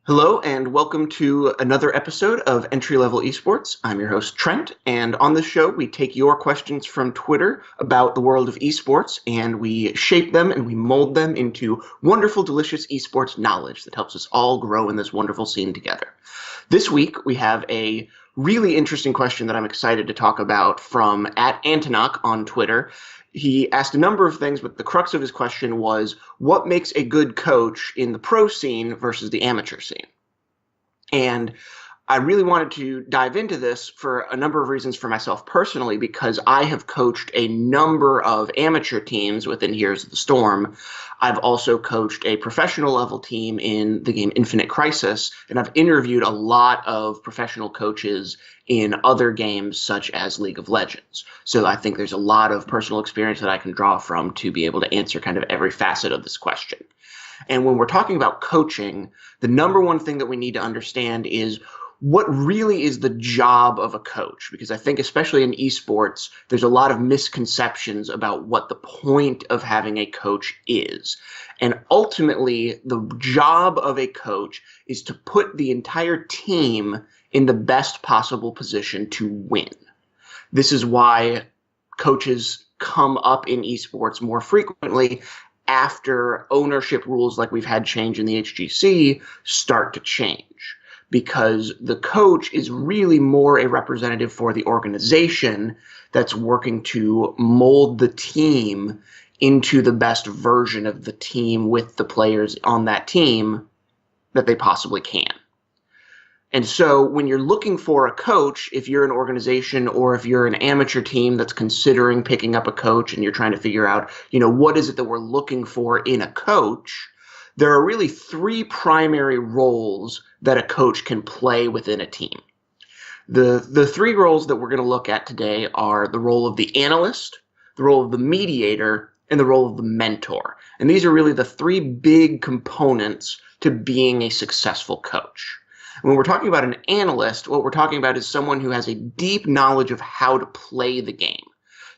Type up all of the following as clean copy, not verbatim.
Hello and welcome to another episode of Entry Level Esports. I'm your host Trent, and on this show we take your questions from Twitter about the world of esports and we shape them and we mold them into wonderful, delicious esports knowledge that helps us all grow in this wonderful scene together. This week we have a really interesting question that I'm excited to talk about from @Antonok on Twitter. He asked a number of things, but the crux of his question was, what makes a good coach in the pro scene versus the amateur scene? And I really wanted to dive into this for a number of reasons for myself personally, because I have coached a number of amateur teams within Heroes of the Storm. I've also coached a professional level team in the game Infinite Crisis, and I've interviewed a lot of professional coaches in other games such as League of Legends. So I think there's a lot of personal experience that I can draw from to be able to answer kind of every facet of this question. And when we're talking about coaching, the number one thing that we need to understand is what really is the job of a coach? Because I think especially in esports, there's a lot of misconceptions about what the point of having a coach is. And ultimately, the job of a coach is to put the entire team in the best possible position to win. This is why coaches come up in esports more frequently after ownership rules like we've had change in the HGC start to change. Because the coach is really more a representative for the organization that's working to mold the team into the best version of the team with the players on that team that they possibly can. And so when you're looking for a coach, if you're an organization or if you're an amateur team that's considering picking up a coach and you're trying to figure out, what is it that we're looking for in a coach, there are really three primary roles that a coach can play within a team. The three roles that we're going to look at today are the role of the analyst, the role of the mediator, and the role of the mentor. And these are really the three big components to being a successful coach. When we're talking about an analyst, what we're talking about is someone who has a deep knowledge of how to play the game.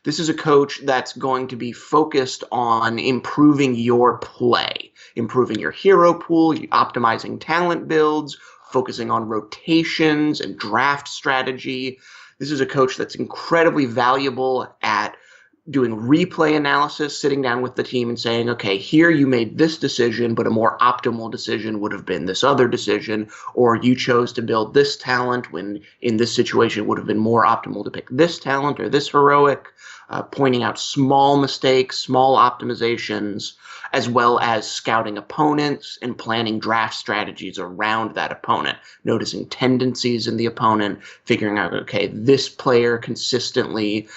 This is a coach that's going to be focused on improving your play, improving your hero pool, optimizing talent builds, focusing on rotations and draft strategy. This is a coach that's incredibly valuable at doing replay analysis, sitting down with the team and saying, okay, here you made this decision, but a more optimal decision would have been this other decision, or you chose to build this talent when in this situation it would have been more optimal to pick this talent or this heroic, pointing out small mistakes, small optimizations, as well as scouting opponents and planning draft strategies around that opponent, noticing tendencies in the opponent, figuring out, okay, this player consistently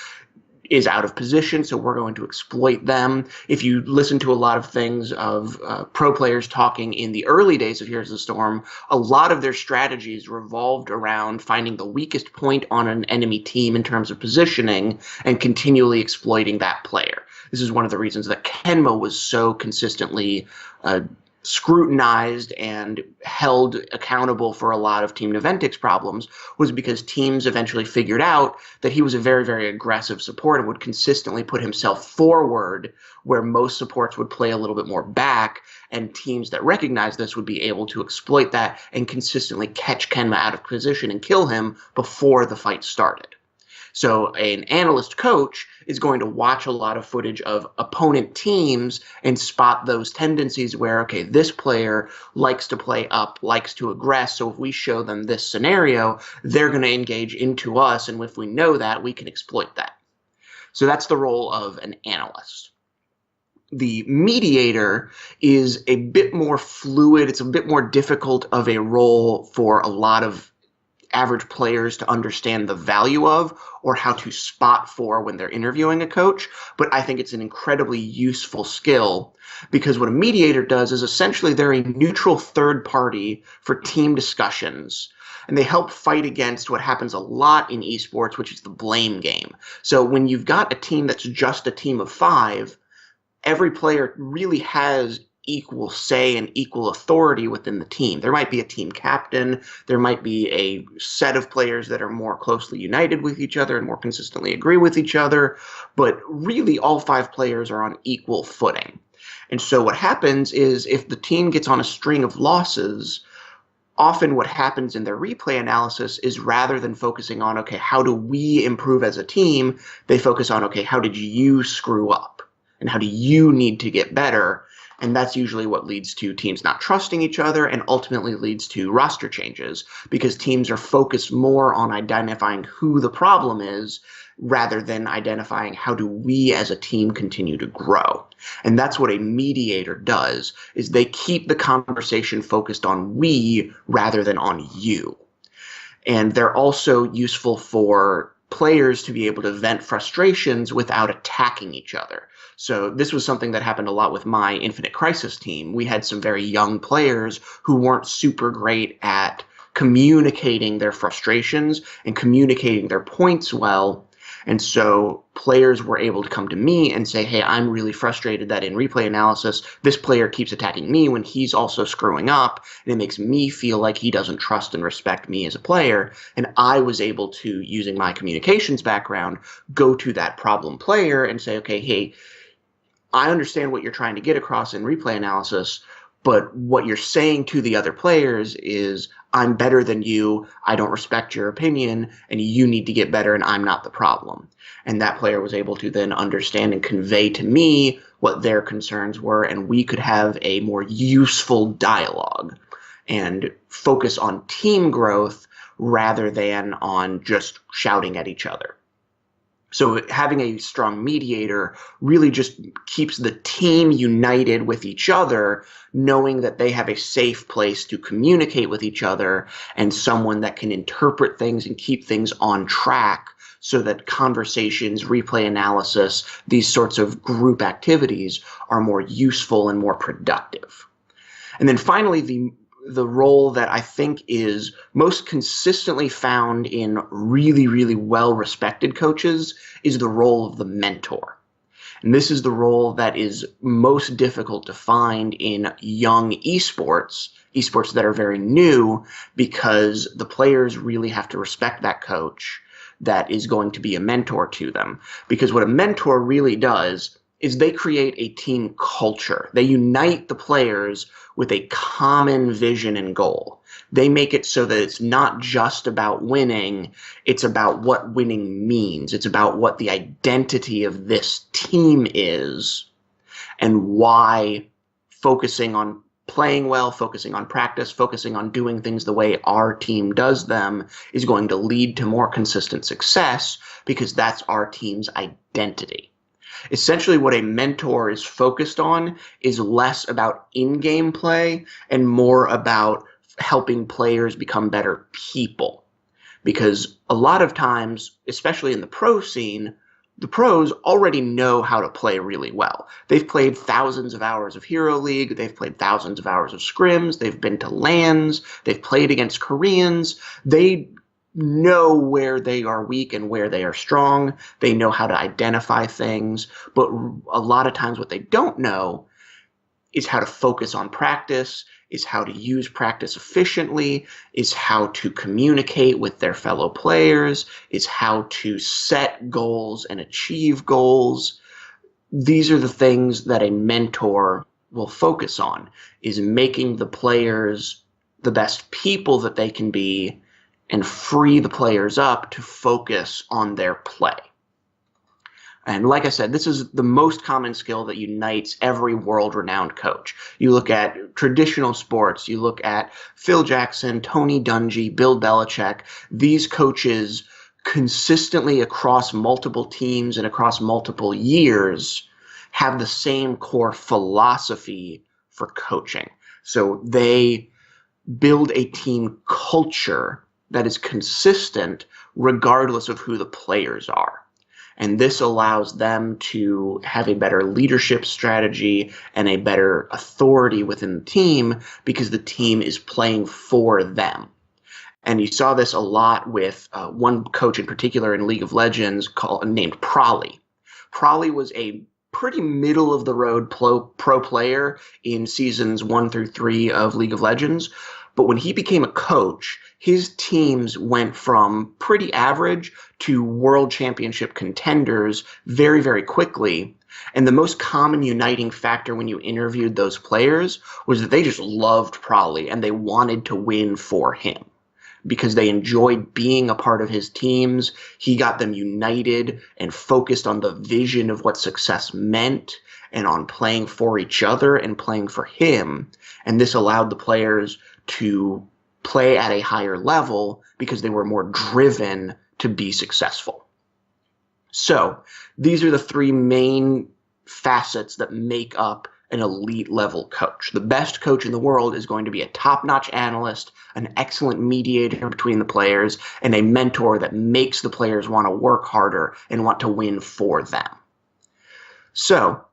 is out of position, so we're going to exploit them. If you listen to a lot of things of pro players talking in the early days of Heroes of the Storm, a lot of their strategies revolved around finding the weakest point on an enemy team in terms of positioning and continually exploiting that player. This is one of the reasons that Kenma was so consistently scrutinized and held accountable for a lot of Team Naventics problems, was because teams eventually figured out that he was a very, very aggressive support and would consistently put himself forward where most supports would play a little bit more back, and teams that recognized this would be able to exploit that and consistently catch Kenma out of position and kill him before the fight started. So an analyst coach is going to watch a lot of footage of opponent teams and spot those tendencies where, okay, this player likes to play up, likes to aggress, so if we show them this scenario, they're going to engage into us, and if we know that, we can exploit that. So that's the role of an analyst. The mediator is a bit more fluid. It's a bit more difficult of a role for a lot of average players to understand the value of or how to spot for when they're interviewing a coach, but I think it's an incredibly useful skill because what a mediator does is essentially they're a neutral third party for team discussions, and they help fight against what happens a lot in esports, which is the blame game. So when you've got a team that's just a team of 5, every player really has equal say and equal authority within the team. There might be a team captain, there might be a set of players that are more closely united with each other and more consistently agree with each other, but really all 5 players are on equal footing. And so what happens is if the team gets on a string of losses, often what happens in their replay analysis is rather than focusing on, okay, how do we improve as a team, they focus on, okay, how did you screw up? And how do you need to get better? And that's usually what leads to teams not trusting each other and ultimately leads to roster changes, because teams are focused more on identifying who the problem is rather than identifying how do we as a team continue to grow. And that's what a mediator does, is they keep the conversation focused on we rather than on you. And they're also useful for players to be able to vent frustrations without attacking each other. So this was something that happened a lot with my Infinite Crisis team. We had some very young players who weren't super great at communicating their frustrations and communicating their points well. And so players were able to come to me and say, hey, I'm really frustrated that in replay analysis, this player keeps attacking me when he's also screwing up, and it makes me feel like he doesn't trust and respect me as a player. And I was able to, using my communications background, go to that problem player and say, okay, hey, I understand what you're trying to get across in replay analysis, but what you're saying to the other players is, I'm better than you, I don't respect your opinion, and you need to get better, and I'm not the problem. And that player was able to then understand and convey to me what their concerns were, and we could have a more useful dialogue and focus on team growth rather than on just shouting at each other. So having a strong mediator really just keeps the team united with each other, knowing that they have a safe place to communicate with each other and someone that can interpret things and keep things on track so that conversations, replay analysis, these sorts of group activities are more useful and more productive. And then finally, the role that I think is most consistently found in really, really well-respected coaches is the role of the mentor. And this is the role that is most difficult to find in young esports that are very new, because the players really have to respect that coach that is going to be a mentor to them. Because what a mentor really does is they create a team culture. They unite the players with a common vision and goal. They make it so that it's not just about winning, it's about what winning means. It's about what the identity of this team is and why focusing on playing well, focusing on practice, focusing on doing things the way our team does them is going to lead to more consistent success, because that's our team's identity. Essentially, what a mentor is focused on is less about in-game play and more about helping players become better people. Because a lot of times, especially in the pro scene, the pros already know how to play really well. They've played thousands of hours of Hero League, they've played thousands of hours of scrims, they've been to LANs, they've played against Koreans. They know where they are weak and where they are strong. They know how to identify things. But a lot of times what they don't know is how to focus on practice, is how to use practice efficiently, is how to communicate with their fellow players, is how to set goals and achieve goals. These are the things that a mentor will focus on, is making the players the best people that they can be and free the players up to focus on their play. And like I said, this is the most common skill that unites every world-renowned coach. You look at traditional sports, you look at Phil Jackson, Tony Dungy, Bill Belichick. These coaches consistently across multiple teams and across multiple years have the same core philosophy for coaching. So they build a team culture that is consistent regardless of who the players are. And this allows them to have a better leadership strategy and a better authority within the team, because the team is playing for them. And you saw this a lot with one coach in particular in League of Legends named Prolly. Prolly was a pretty middle-of-the-road pro player in seasons 1 through 3 of League of Legends. But when he became a coach, his teams went from pretty average to world championship contenders very, very quickly. And the most common uniting factor when you interviewed those players was that they just loved Prolly and they wanted to win for him because they enjoyed being a part of his teams. He got them united and focused on the vision of what success meant and on playing for each other and playing for him. And this allowed the players to play at a higher level because they were more driven to be successful. So these are the three main facets that make up an elite level coach. The best coach in the world is going to be a top-notch analyst, an excellent mediator between the players, and a mentor that makes the players want to work harder and want to win for them. So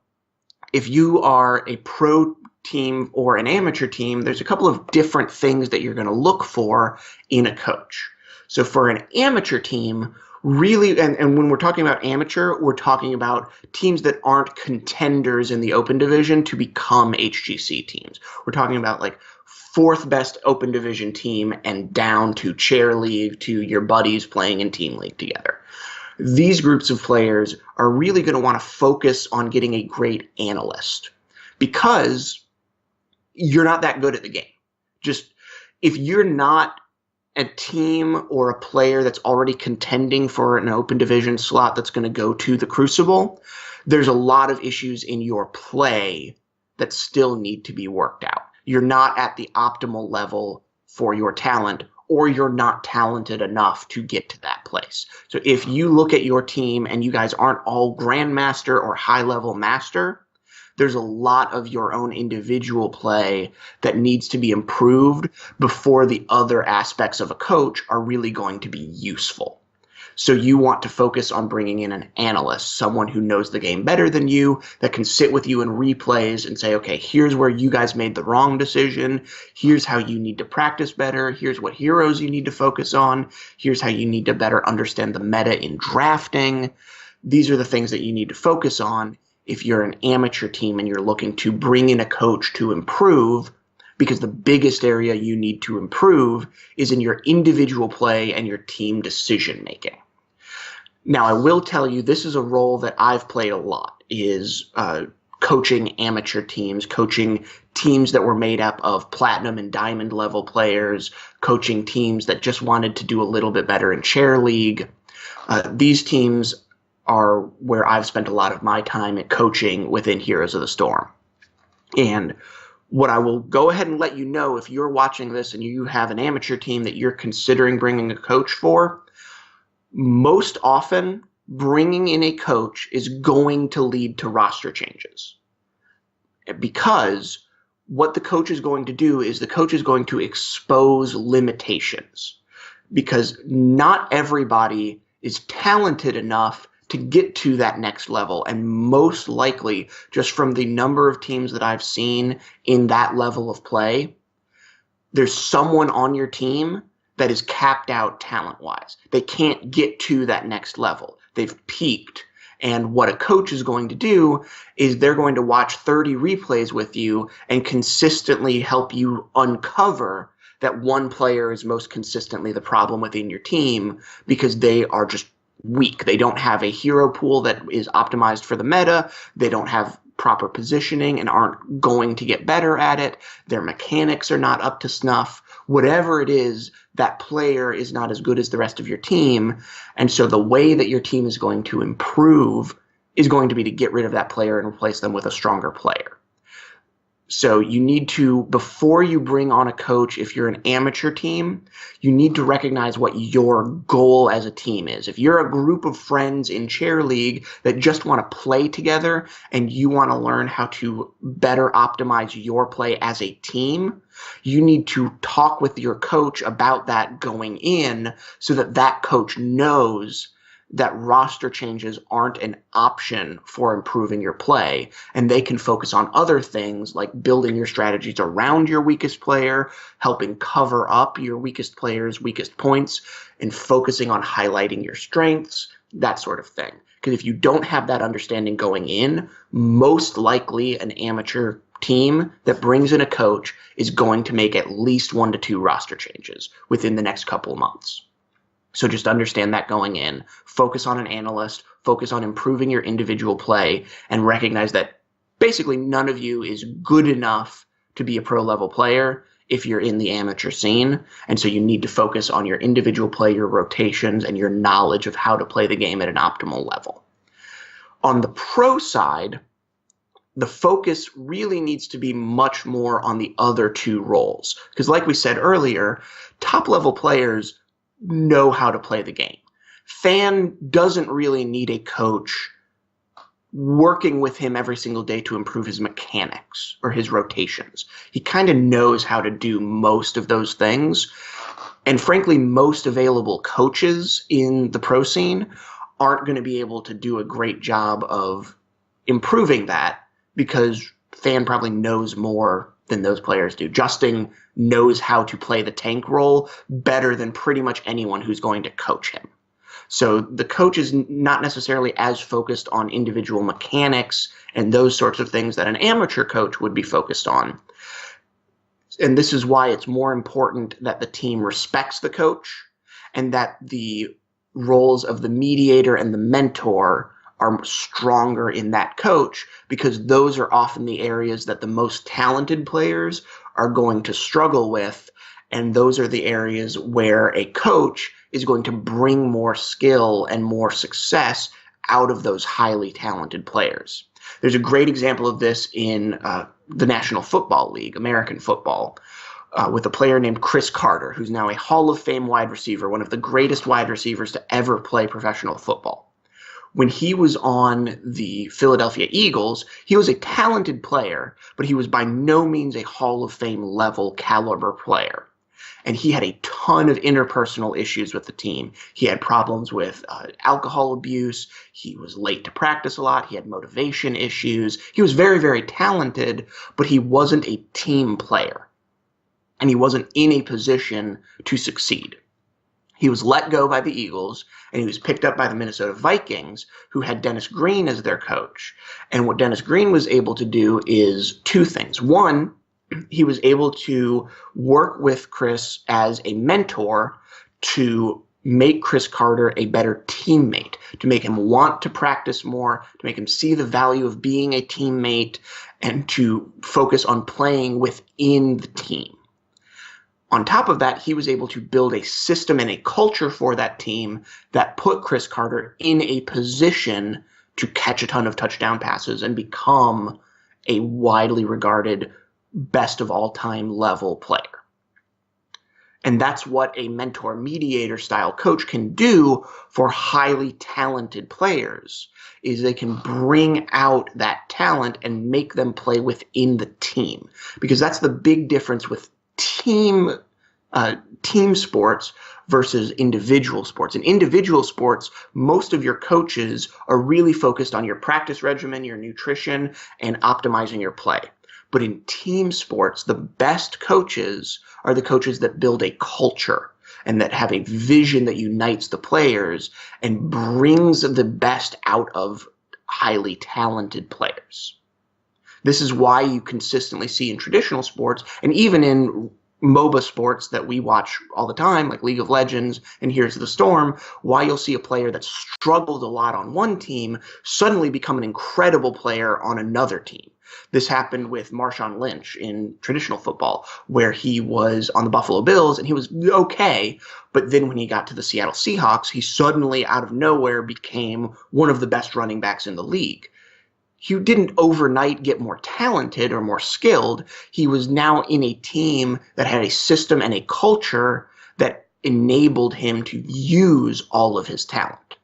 if you are a pro team or an amateur team, there's a couple of different things that you're going to look for in a coach. So for an amateur team, really, and when we're talking about amateur, we're talking about teams that aren't contenders in the open division to become HGC teams. We're talking about like fourth best open division team and down to chair league to your buddies playing in team league together. These groups of players are really going to want to focus on getting a great analyst because you're not that good at the game. Just if you're not a team or a player that's already contending for an open division slot that's going to go to the Crucible, there's a lot of issues in your play that still need to be worked out. You're not at the optimal level for your talent, or you're not talented enough to get to that place. So if you look at your team and you guys aren't all grandmaster or high-level master, there's a lot of your own individual play that needs to be improved before the other aspects of a coach are really going to be useful. So you want to focus on bringing in an analyst, someone who knows the game better than you, that can sit with you in replays and say, okay, here's where you guys made the wrong decision. Here's how you need to practice better. Here's what heroes you need to focus on. Here's how you need to better understand the meta in drafting. These are the things that you need to focus on if you're an amateur team and you're looking to bring in a coach to improve, because the biggest area you need to improve is in your individual play and your team decision making. Now, I will tell you, this is a role that I've played a lot, is coaching amateur teams, coaching teams that were made up of platinum and diamond level players, coaching teams that just wanted to do a little bit better in chair league. These teams are where I've spent a lot of my time at coaching within Heroes of the Storm. And what I will go ahead and let you know, if you're watching this and you have an amateur team that you're considering bringing a coach for, most often bringing in a coach is going to lead to roster changes. Because what the coach is going to do is the coach is going to expose limitations. Because not everybody is talented enough to get to that next level. And most likely, just from the number of teams that I've seen in that level of play, there's someone on your team that is capped out talent-wise. They can't get to that next level. They've peaked. And what a coach is going to do is they're going to watch 30 replays with you and consistently help you uncover that one player is most consistently the problem within your team because they are just weak. They don't have a hero pool that is optimized for the meta. They don't have proper positioning and aren't going to get better at it. Their mechanics are not up to snuff. Whatever it is, that player is not as good as the rest of your team. And so the way that your team is going to improve is going to be to get rid of that player and replace them with a stronger player. So you need to, before you bring on a coach, if you're an amateur team, you need to recognize what your goal as a team is. If you're a group of friends in chair league that just want to play together and you want to learn how to better optimize your play as a team, you need to talk with your coach about that going in so that that coach knows that roster changes aren't an option for improving your play, and they can focus on other things like building your strategies around your weakest player, helping cover up your weakest player's weakest points, and focusing on highlighting your strengths, that sort of thing. Because if you don't have that understanding going in, most likely an amateur team that brings in a coach is going to make at least 1 to 2 roster changes within the next couple of months. So just understand that going in. Focus on an analyst, focus on improving your individual play, and recognize that basically none of you is good enough to be a pro-level player if you're in the amateur scene. And so you need to focus on your individual play, your rotations, and your knowledge of how to play the game at an optimal level. On the pro side, the focus really needs to be much more on the other 2 roles. Because like we said earlier, top-level players know how to play the game. Fan doesn't really need a coach working with him every single day to improve his mechanics or his rotations. He kind of knows how to do most of those things. And frankly, most available coaches in the pro scene aren't going to be able to do a great job of improving that because Fan probably knows more than those players do. Justin knows how to play the tank role better than pretty much anyone who's going to coach him. So the coach is not necessarily as focused on individual mechanics and those sorts of things that an amateur coach would be focused on. And this is why it's more important that the team respects the coach and that the roles of the mediator and the mentor are stronger in that coach, because those are often the areas that the most talented players are going to struggle with, and those are the areas where a coach is going to bring more skill and more success out of those highly talented players. There's a great example of this in the National Football League, American football, with a player named Chris Carter, who's now a Hall of Fame wide receiver, one of the greatest wide receivers to ever play professional football. When he was on the Philadelphia Eagles, he was a talented player, but he was by no means a Hall of Fame level caliber player. And he had a ton of interpersonal issues with the team. He had problems with alcohol abuse. He was late to practice a lot. He had motivation issues. He was very, very talented, but he wasn't a team player. And he wasn't in a position to succeed. He was let go by the Eagles, and he was picked up by the Minnesota Vikings, who had Dennis Green as their coach. And what Dennis Green was able to do is 2 things. One, he was able to work with Chris as a mentor to make Chris Carter a better teammate, to make him want to practice more, to make him see the value of being a teammate, and to focus on playing within the team. On top of that, he was able to build a system and a culture for that team that put Chris Carter in a position to catch a ton of touchdown passes and become a widely regarded best of all time level player. And that's what a mentor mediator style coach can do for highly talented players, is they can bring out that talent and make them play within the team. Because that's the big difference with team sports versus individual sports. In individual sports, most of your coaches are really focused on your practice regimen, your nutrition, and optimizing your play. But in team sports, the best coaches are the coaches that build a culture and that have a vision that unites the players and brings the best out of highly talented players. This is why you consistently see in traditional sports, and even in MOBA sports that we watch all the time, like League of Legends and Here's the Storm, why you'll see a player that struggled a lot on one team suddenly become an incredible player on another team. This happened with Marshawn Lynch in traditional football, where he was on the Buffalo Bills and he was okay, but then when he got to the Seattle Seahawks, he suddenly out of nowhere became one of the best running backs in the league. He didn't overnight get more talented or more skilled. He was now in a team that had a system and a culture that enabled him to use all of his talent.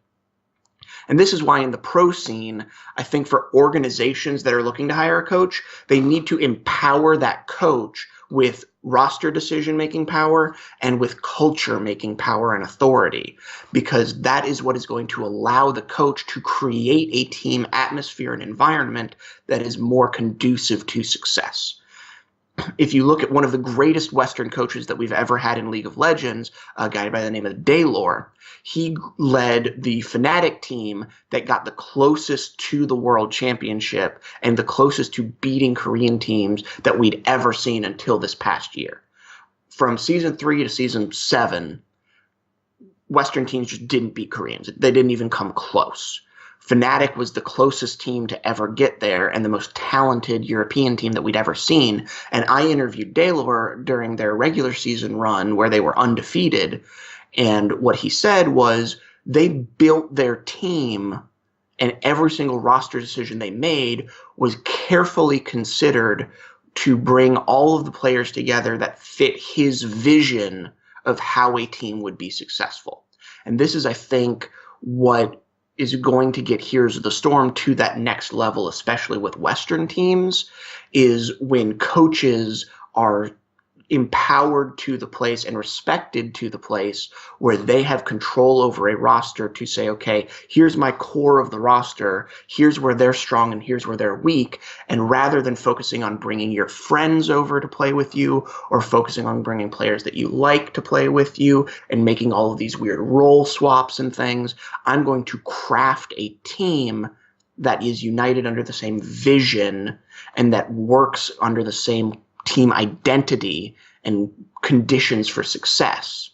And this is why in the pro scene, I think for organizations that are looking to hire a coach, they need to empower that coach with roster decision-making power and with culture-making power and authority, because that is what is going to allow the coach to create a team atmosphere and environment that is more conducive to success. If you look at one of the greatest Western coaches that we've ever had in League of Legends, a guy by the name of Daylor, He led the Fnatic team that got the closest to the World Championship and the closest to beating Korean teams that we'd ever seen until this past year. From Season 3 to Season 7, Western teams just didn't beat Koreans. They didn't even come close. Fnatic was the closest team to ever get there and the most talented European team that we'd ever seen. And I interviewed Daylor during their regular season run where they were undefeated. And what he said was they built their team, and every single roster decision they made was carefully considered to bring all of the players together that fit his vision of how a team would be successful. And this is, I think, what is going to get Heroes of the Storm to that next level, especially with Western teams, is when coaches are empowered to the place and respected to the place where they have control over a roster to say, okay, here's my core of the roster, here's where they're strong and here's where they're weak. And rather than focusing on bringing your friends over to play with you or focusing on bringing players that you like to play with you and making all of these weird role swaps and things, I'm going to craft a team that is united under the same vision and that works under the same team identity and conditions for success.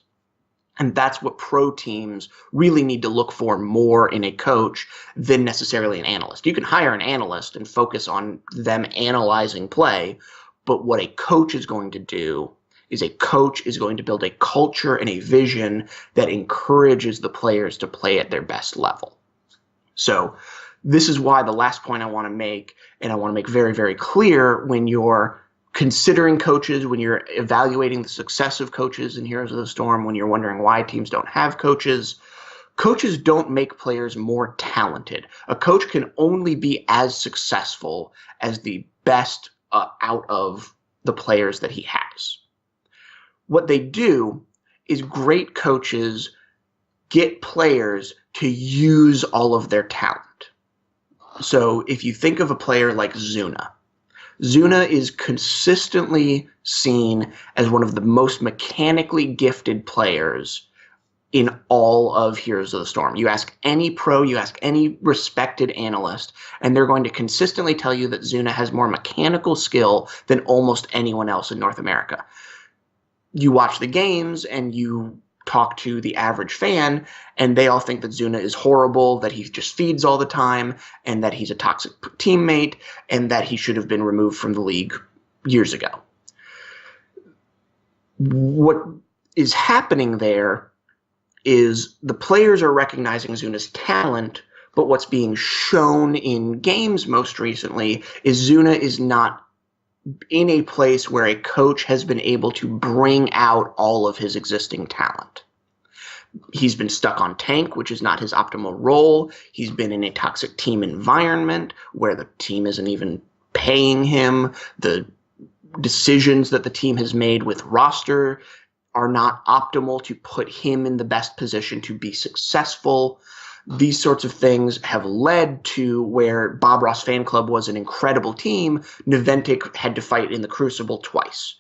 And that's what pro teams really need to look for more in a coach than necessarily an analyst. You can hire an analyst and focus on them analyzing play, but what a coach is going to do is a coach is going to build a culture and a vision that encourages the players to play at their best level. So this is why the last point I want to make, and I want to make very, very clear when you're considering coaches, when you're evaluating the success of coaches in Heroes of the Storm, when you're wondering why teams don't have coaches, coaches don't make players more talented. A coach can only be as successful as the best out of the players that he has. What they do is great coaches get players to use all of their talent. So if you think of a player like Zuna, Zuna is consistently seen as one of the most mechanically gifted players in all of Heroes of the Storm. You ask any pro, you ask any respected analyst, and they're going to consistently tell you that Zuna has more mechanical skill than almost anyone else in North America. You watch the games and you talk to the average fan, and they all think that Zuna is horrible, that he just feeds all the time, and that he's a toxic teammate, and that he should have been removed from the league years ago. What is happening there is the players are recognizing Zuna's talent, but what's being shown in games most recently is Zuna is not in a place where a coach has been able to bring out all of his existing talent. He's been stuck on tank, which is not his optimal role. He's been in a toxic team environment where the team isn't even paying him. The decisions that the team has made with roster are not optimal to put him in the best position to be successful. These sorts of things have led to where Bob Ross Fan Club was an incredible team. Niantic had to fight in the Crucible twice.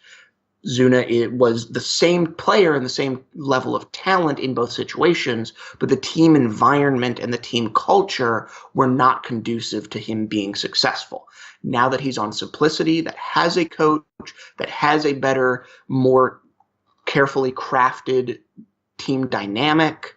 Zuna, it was the same player and the same level of talent in both situations, but the team environment and the team culture were not conducive to him being successful. Now that he's on Simplicity, that has a coach, that has a better, more carefully crafted team dynamic,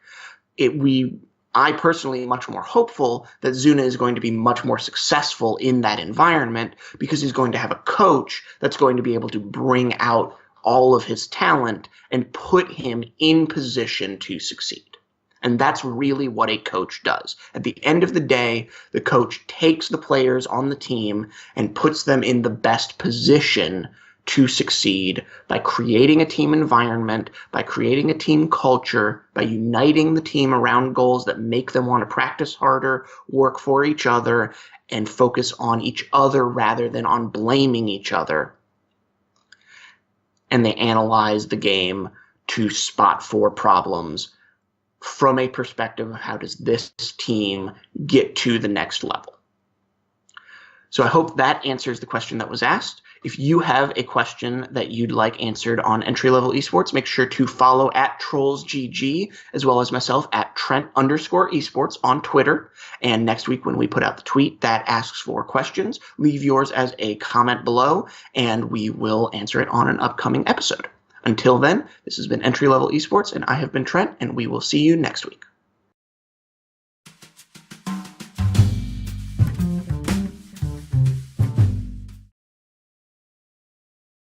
I personally am much more hopeful that Zuna is going to be much more successful in that environment because he's going to have a coach that's going to be able to bring out all of his talent and put him in position to succeed. And that's really what a coach does. At the end of the day, the coach takes the players on the team and puts them in the best position to succeed by creating a team environment, by creating a team culture, by uniting the team around goals that make them want to practice harder, work for each other, and focus on each other rather than on blaming each other. And they analyze the game to spot for problems from a perspective of how does this team get to the next level. So I hope that answers the question that was asked. If you have a question that you'd like answered on Entry Level Esports, make sure to follow at TrollsGG, as well as myself at Trent_Esports on Twitter. And next week when we put out the tweet that asks for questions, leave yours as a comment below, and we will answer it on an upcoming episode. Until then, this has been Entry Level Esports, and I have been Trent, and we will see you next week.